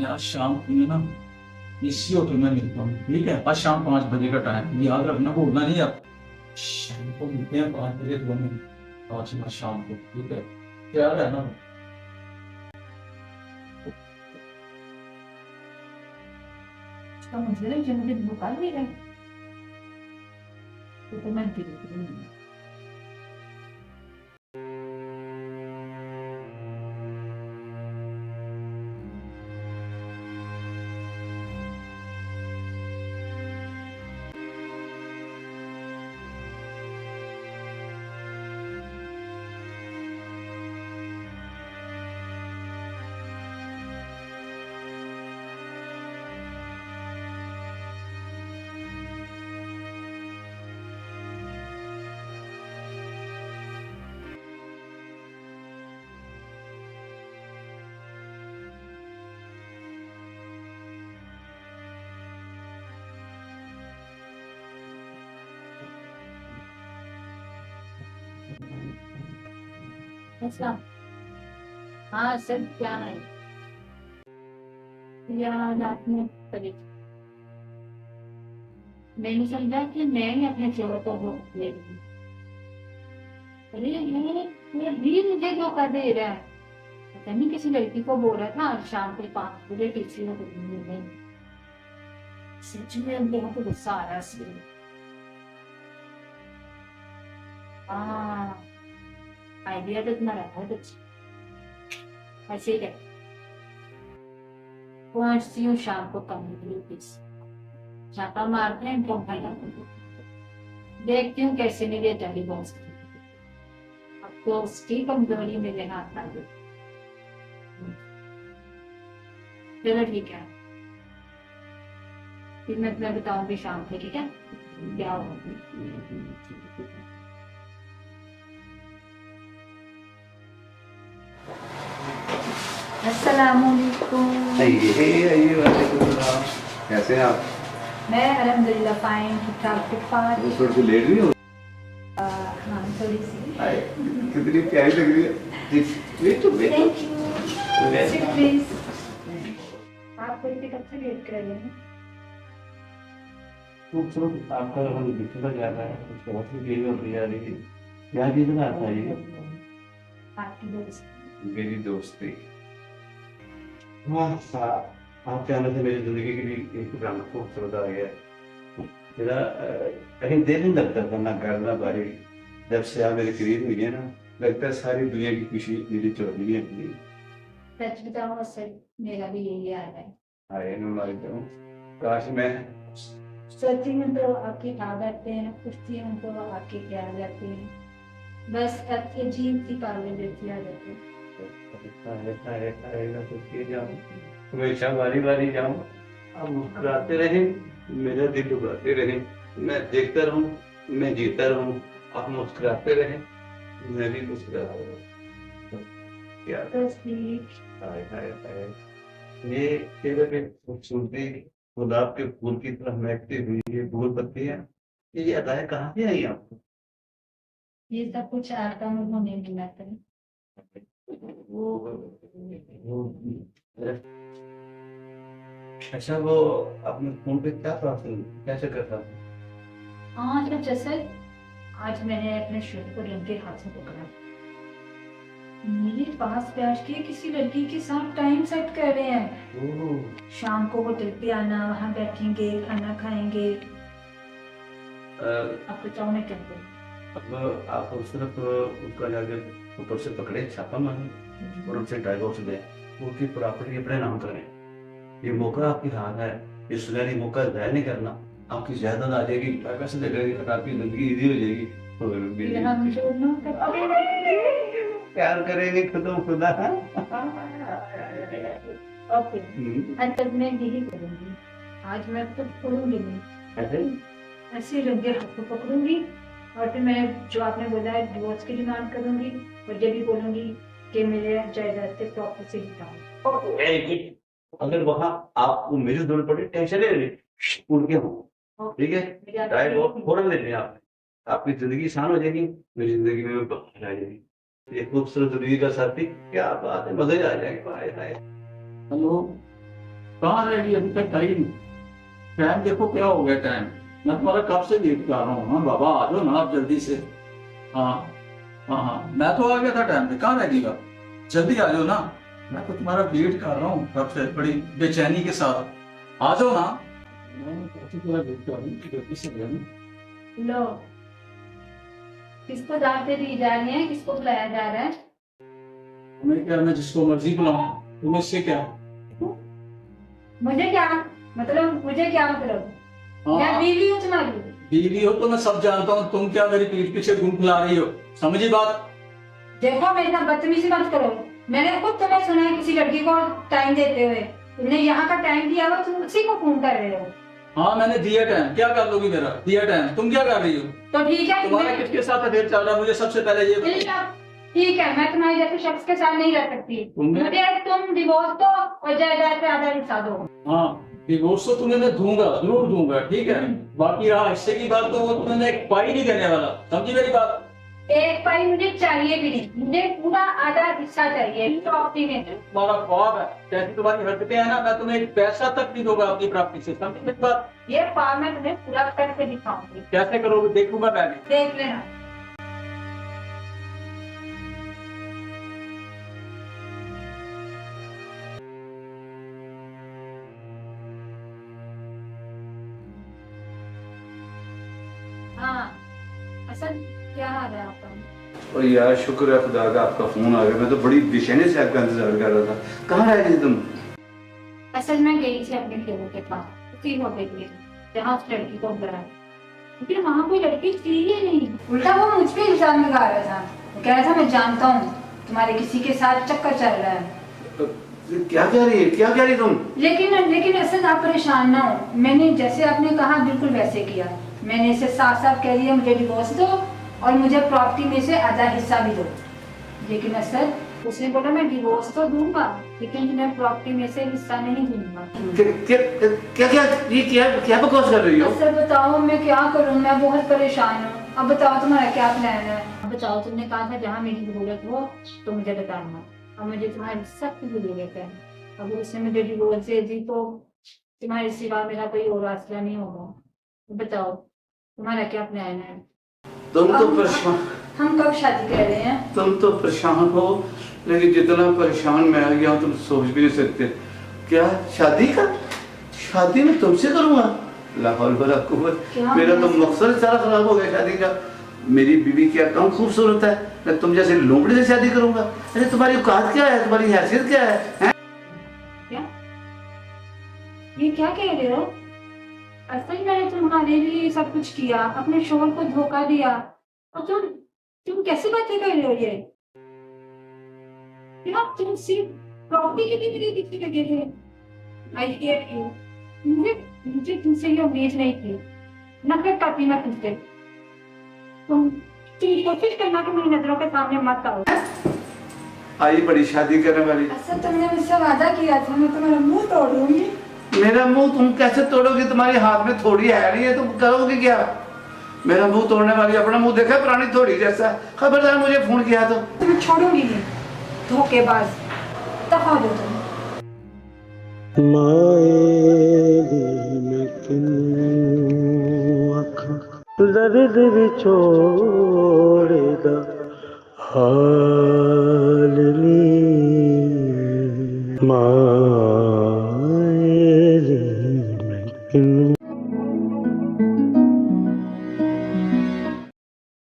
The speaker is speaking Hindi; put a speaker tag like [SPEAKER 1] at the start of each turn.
[SPEAKER 1] आज शाम को मैं ना इसी होटल में मिलता हूँ, ठीक है? आज शाम 5 बजे का टाइम याद रखना, भूलना नहीं आप। शाम को मिलते हैं 5 बजे दोनों, आज ना शाम को, ठीक है? याद है ना?
[SPEAKER 2] उसका मतलब है जो मुझे धोखा दे रहा है, तो मैं बिल्कुल नहीं। ऐसा, हाँ सर क्या है यार आपने करी। मैंने समझा कि मैं ही अपने चेहरे को धोखा दे रही हूँ। अरे ये भी मुझे धोखा दे रहा है। पता नहीं किसी लड़की को बोला था आज शाम को 5 बजे किसी ने मिलने। सच में बहुत गुस्सा आ रहा है इसलिए। हाँ, आइडिया तो इतना रहा है कुछ ऐसे ही है। पहुंचती हूँ शाम को कम्युनिटी छापा मारते हैं इनको भगा, देखती हूँ कैसे मेरे डैडी बॉस अब तो उसकी कमजोरी मेरे हाथ आ गई। चलो ठीक है, फिर मैं तुम्हें बताऊंगी शाम को, ठीक है क्या होगा। अस्सलामुअलैकुम।
[SPEAKER 3] आइए वालेकुम सलाम। कैसे हैं आप?
[SPEAKER 2] मैं अल्हम्दुलिल्लाह फाइन, ठीक ठाक ठीक ठाक।
[SPEAKER 3] वो थोड़ी सी लेट नहीं हो?
[SPEAKER 2] हाँ थोड़ी सी।
[SPEAKER 3] हाय, कितनी प्यारी लग रही है। Wait wait
[SPEAKER 2] thank you, sit please. आप कोई कब से वेट कर रहे हैं?
[SPEAKER 3] खूबसूरत आपका हम दिखता जा रहा है, उसके बाद भी यही होती जा रही है। क्या चीज ना आता है ये?
[SPEAKER 2] आपकी दोस्त।
[SPEAKER 3] मेरी दोस्ती। हाँ हाँ, आपके आने से मेरी जिंदगी की भी एक ड्रामा खूबसूरत आ गया। मेरा कहीं दिल नहीं लगता था, ना घर ना बाहर। जब से आप मेरे करीब हुई है ना, लगता है सारी दुनिया की खुशी मेरी चौधरी है अपनी।
[SPEAKER 2] सच बताऊं सर, मेरा भी यही हाल है।
[SPEAKER 3] हाय मैं मर जाऊं, काश मैं।
[SPEAKER 2] सोती हूँ तो आपके आ जाते हैं, पूछती हूँ तो आपके क्या आ जाते हैं। बस आपकी अजीब सी पागल जैसी आ जाती है।
[SPEAKER 3] मैं तो किए जाऊं, हमेशा बारी बारी जाऊं, आप मुस्कुराते रहे, मेरा दिल डुबाते रहे। मैं देखता रहूं, मैं जीता रहूं, आप मुस्कुराते रहे, मैं भी मुस्कुराता रहूं। क्या
[SPEAKER 2] तो स्वीट।
[SPEAKER 3] हाय हाय हाय, ये चेहरे पे खूबसूरती गुलाब के फूल की तरह महकती हुई ये फूल पत्तियां, ये अदाएं कहाँ से आई आपको?
[SPEAKER 2] ये सब कुछ आता होने मिला था।
[SPEAKER 3] वो अच्छा, वो अपने फोन पे क्या प्राप्त कैसे करता था?
[SPEAKER 2] हाँ तो जैसे आज मैंने अपने शर्ट को रंगे हाथ से पकड़ा। मेरे पास बैठ के किसी लड़की के साथ टाइम सेट कर रहे हैं।
[SPEAKER 3] ओह,
[SPEAKER 2] शाम को होटल पे आना, वहां बैठेंगे, खाना खाएंगे। अब बताओ मैं क्या करूं।
[SPEAKER 3] अब आप सिर्फ उसका जाके ऊपर से पकड़े, छापा मारे और उनसे डाइवोर्स लें, उसकी प्रॉपर्टी अपने नाम करें। ये मौका आपके हाथ है, ये सुनहरी मौका जाया नहीं करना। आपकी जायदाद आ जाएगी, पैसे लगेगी, आपकी जिंदगी इजी हो जाएगी।
[SPEAKER 2] फिर हम दोनों
[SPEAKER 3] प्यार करेंगे खुदा खुदा।
[SPEAKER 2] ओके, आज तक मैं यही करूंगी। आज मैं कुछ करूंगी नहीं,
[SPEAKER 3] ऐसे
[SPEAKER 2] ऐसे रंगे हाथ को पकड़ूंगी और फिर मैं जो आपने बोला है डिवोर्स की डिमांड करूंगी और ये भी बोलूंगी कि मेरे जायदाद से प्रॉपर्टी से हटाओ।
[SPEAKER 3] अगर वहां आपको मेरी जरूरत पड़े, टेंशन ले रही उड़ के हो, ठीक है? डाइवोर्स फौरन ले लें आप, आपकी जिंदगी आसान हो जाएगी, मेरी जिंदगी में बरकत आ जाएगी। ये खूबसूरत जिंदगी का साथी, क्या बात है, मजे आ जाएंगे। हाय हाय। हेलो,
[SPEAKER 1] कहाँ रह गई? अभी तक आई नहीं। टाइम देखो क्या हो गया टाइम। मैं तुम्हारा कब से वेट कर रहा हूँ। हाँ बाबा आ जाओ ना आप जल्दी से। हाँ हाँ हाँ, मैं तो आ गया था टाइम पे। कहाँ रह गई आप? जल्दी आ जाओ ना, मैं तो तुम्हारा वेट कर रहा हूँ कब से, बड़ी बेचैनी के साथ। आ जाओ ना। मैं काफी तुम्हारा वेट कर रहा हूँ, जल्दी से आ जाओ।
[SPEAKER 2] लो, किसको दावतें दी जा रही हैं, किसको बुलाया जा रहा है?
[SPEAKER 1] मैं क्या, मैं जिसको मर्जी बुलाऊं, तुम्हें इससे क्या?
[SPEAKER 2] मुझे क्या मतलब, मुझे क्या मतलब? मैं
[SPEAKER 1] हाँ,
[SPEAKER 2] बीवी हूँ तुम्हारी।
[SPEAKER 1] बीवी हो तो मैं सब जानता हूँ। तुम क्या मेरी पीठ पीछे घूम खिला रही हो? समझी बात?
[SPEAKER 2] देखो मेरे साथ बदतमीजी मत करो। मैंने खुद तुम्हें सुना है किसी लड़की को टाइम देते हुए। तुमने यहाँ का टाइम दिया हुआ, तुम उसी को फोन कर रहे हो।
[SPEAKER 1] हाँ मैंने दिया टाइम, क्या कर लोगी मेरा? दिया टाइम, तुम क्या कर रही हो?
[SPEAKER 2] तो ठीक है,
[SPEAKER 1] तुम्हारा किसके साथ अफेयर चल रहा है? मुझे सबसे पहले ये
[SPEAKER 2] ठीक
[SPEAKER 1] बताओ।
[SPEAKER 2] है, ठीक है, मैं तुम्हारे जैसे शख्स के साथ नहीं रह सकती।
[SPEAKER 1] तुमने-
[SPEAKER 2] मुझे तुम डिवोर्स दो और जायदाद पे आधा हिस्सा दो।
[SPEAKER 1] हाँ, डिवोर्स तो तुम्हें मैं दूंगा, जरूर दूंगा, ठीक है। बाकी रहा हिस्से की बात, तो वो तुम्हें एक पाई नहीं देने वाला। समझी मेरी बात?
[SPEAKER 2] एक पाई मुझे चाहिए भी नहीं, मुझे पूरा आधा हिस्सा चाहिए प्रॉपर्टी में।
[SPEAKER 1] तुम्हारा ख्वाब है, जैसी तुम्हारी हरकतें हैं ना, मैं तुम्हें एक पैसा तक नहीं दूंगा अपनी प्रॉपर्टी से। समझी मेरी बात?
[SPEAKER 2] ये ख्वाब मैं तुम्हें पूरा करके दिखाऊंगी,
[SPEAKER 1] कैसे करोगे देखूंगा मैं भी।
[SPEAKER 2] देख लेना। हाँ, असल क्या हाल है आपका?
[SPEAKER 3] और यार शुक्र है खुदा का आपका फोन आ गया। मैं तो बड़ी बेचैनी से आपका इंतजार कर रहा था। कहाँ रह गई तुम?
[SPEAKER 2] असल में गई थी अपने खेलों के पास, उसी होटल में जहाँ उस लड़की को बुलाया, लेकिन वहाँ कोई लड़की थी ही नहीं। उल्टा वो मुझ पे इल्जाम लगा रहा था। वो कह रहा था मैं जानता हूँ तुम्हारे किसी के साथ चक्कर चल रहा है।
[SPEAKER 3] क्या कह रही है, क्या कह रही तुम?
[SPEAKER 2] लेकिन असल आप परेशान ना हो। मैंने जैसे आपने कहा बिल्कुल वैसे किया। मैंने इसे साफ साफ कह दिया मुझे डिवोर्स दो और मुझे प्रॉपर्टी में से आधा हिस्सा भी दो। लेकिन असल उसने बोला मैं डिवोर्स तो दूंगा, लेकिन मैं प्रॉपर्टी में से हिस्सा नहीं दूंगा।
[SPEAKER 3] क्या क्या ये क्या बकवास कर रही हो?
[SPEAKER 2] असल बताओ मैं क्या करूं, मैं बहुत परेशान हूँ। अब बताओ तुम्हारा क्या प्लान है? अब बताओ, तुमने कहा था जहाँ मेरी जरूरत हो तो मुझे बताना। अब मुझे तुम्हारी सख्त जरूरत है। अब उसने मुझे डिवोर्स दे दी तो तुम्हारे सिवा मेरा कोई और रास्ता नहीं होगा। बताओ तुम्हारा क्या प्लान है?
[SPEAKER 3] तुम तो परेशान,
[SPEAKER 2] हम कब शादी कर रहे हैं?
[SPEAKER 3] तुम तो परेशान हो, लेकिन जितना परेशान मैं आ गया हूँ तुम सोच भी नहीं सकते। क्या शादी का? शादी में तुमसे करूँगा? लाहौल वला कुव्वत।
[SPEAKER 2] क्या
[SPEAKER 3] मेरा तो
[SPEAKER 2] मतलब?
[SPEAKER 3] मकसद सारा खराब हो गया शादी का। मेरी बीवी क्या कम खूबसूरत है, मैं तुम जैसे लोमड़ी से शादी करूंगा? अरे तुम्हारी औकात क्या है, तुम्हारी हैसियत क्या है, हैं?
[SPEAKER 2] क्या ये क्या कह रहे हो? असल मैंने तुम्हारे लिए सब कुछ किया, अपने शोहर को धोखा दिया, और तुम कैसे बातें कर रहे हो? ये क्या तुम सिर्फ प्रॉपर्टी के लिए मेरे पीछे लगे थे? I hate you. मुझे तुमसे ये उम्मीद नहीं थी। नफरत करती मैं तुमसे। तुम कोशिश करना कि मेरी नजरों के सामने मत आओ।
[SPEAKER 3] आई बड़ी शादी करने वाली।
[SPEAKER 2] असल तुमने मुझसे वादा किया था मैं तुम्हारा मुंह तोड़ूंगी।
[SPEAKER 3] मेरा मुंह तुम कैसे तोड़ोगी? तुम्हारे हाथ में थोड़ी है नहीं है, तुम करोगे क्या? मेरा मुंह तोड़ने वाली, अपना मुंह देखा पुरानी थोड़ी जैसा। खबरदार मुझे फोन किया तो
[SPEAKER 2] तुम्हें छोड़ूंगी नहीं, धोखेबाज। दफा दो तुम।
[SPEAKER 4] दर्द विछोड़ेदा हाल नी मां